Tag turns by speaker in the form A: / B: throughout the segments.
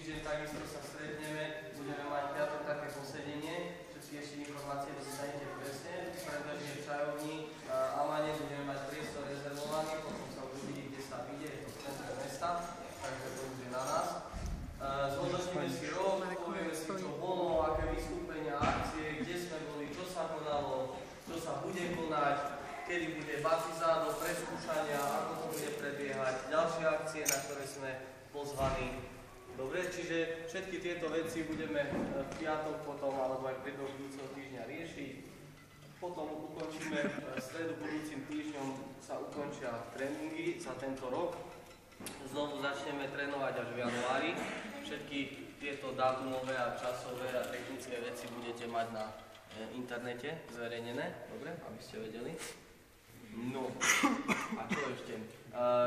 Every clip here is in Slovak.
A: čiže takisto sa stretneme, budeme mať piatok také posedenie, všetky ešte informácie dostanete presne, pretože v čajovni Amane budeme mať priestor rezervovaný, potom sa už uvidí, kde sa vyjde, je to v centre mesta, takže to už je na nás. Zhodnotíme si rok, povieme si, čo bolo, aké vystúpenia, akcie, kde sme boli, čo sa konalo, čo sa bude konať, kedy bude baptizádo, preskúšania, ako to bude prebiehať, ďalšie akcie, na ktoré sme pozvaní. Dobre, čiže všetky tieto veci budeme v piatok potom, alebo aj v priebehu budúceho týždňa riešiť. Potom ukončíme, v stredu budúcim týždňom sa ukončia tréningy za tento rok. Znovu začneme trénovať až v januári. Všetky tieto dátumové a časové a technické veci budete mať na internete zverejnené, dobre, aby ste vedeli. No, a čo ešte?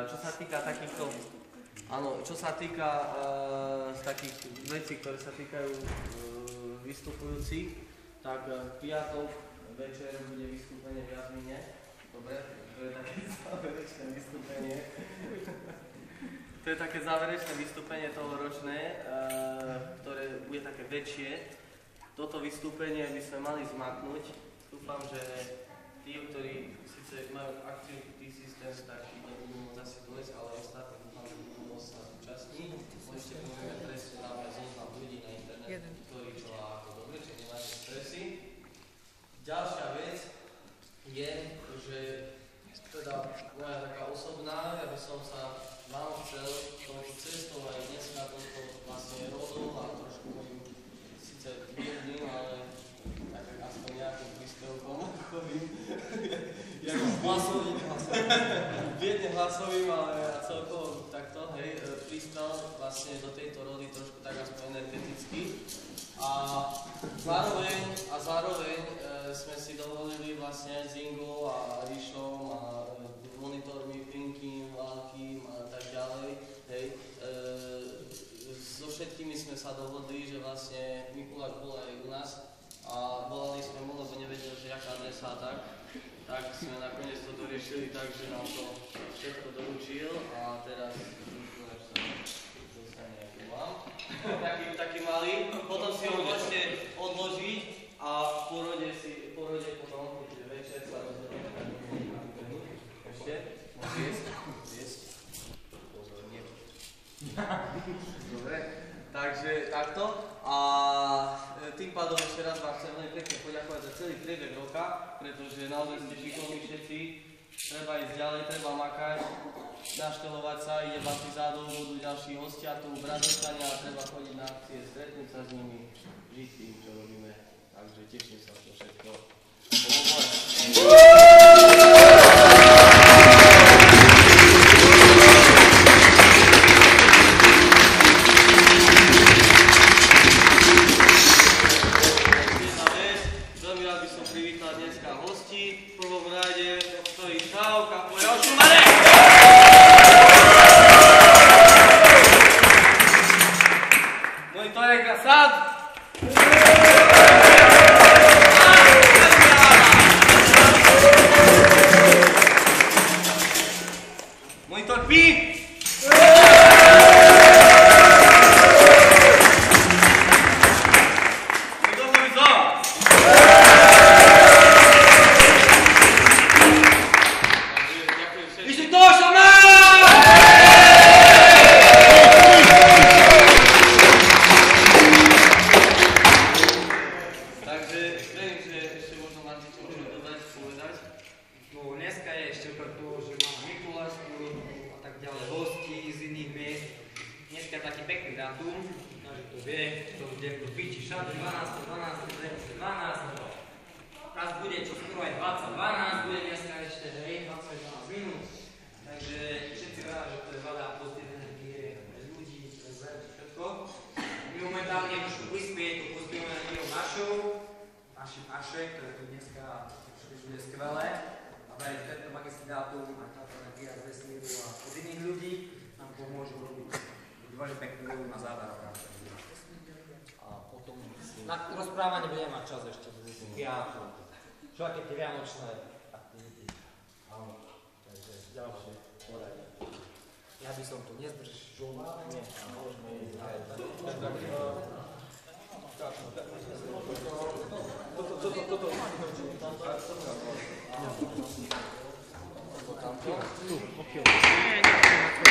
A: Čo sa týka takýchto, áno, čo sa týka z takých vecí, ktoré sa týkajú vystupujúcich, tak v piatok večer bude vystúpenie v Jazmine. Dobre, to je také záverečné vystúpenie. To je také záverečné vystúpenie toho ročné, ktoré bude také väčšie. Toto vystúpenie by sme mali zmaknúť. Dúfam, že tí, ktorí síce majú akciu tý systém, tak nebudú môcť asi dojsť, ale ostatní dúfam, že budú môcť sa zúčastniť. Ešte povieme presne, dáme zoznam ľudí na internet, ktorí čo a ako dobre, či nemáte stresy. Ďalšia vec je, že teda moja taká osobná, ja by som sa vám chcel touto cestou aj dnes na toto vlastne rodom a trošku mojim síce biedným, ale tak aspoň nejakým príspevkom chodím. Biedne hlasovým, ale celkovo takto, hej, prispel vlastne do tejto rody trošku tak aspoň energeticky. A zároveň sme si dovolili vlastne s Ingou a Ríšom a monitormi Pinkým, Valkým a tak ďalej, hej. So všetkými sme sa dohodli, že vlastne Mikulák bol aj u nás a volali sme mu, lebo nevedel, že jaká adresa a tak sme nakoniec to doriešili tak, že nám to všetko doručil a teraz taký malý, potom si ho môžete odložiť a v porode potom, keď večer sa rozhodneme, tak ešte, viesť, pozorne. Dobre, takže takto a tým pádom ešte raz vám chcem veľmi pekne poďakovať za celý priebeh roka, pretože naozaj ste šikovní všetci, treba ísť ďalej, treba makať, naštelovať sa, ide baptizádov, budú ďalší hostia tu, bratostania a treba chodiť na akcie, stretnúť sa s nimi, žiť tým, čo robíme, takže teším sa to všetko.
B: Rozprávanie budeme mať čas ešte do piatku. Čo aké tie vianočné aktivity? Áno, takže ďalšie poradie. Ja by som tu nezdržal.
C: Tu, occhio.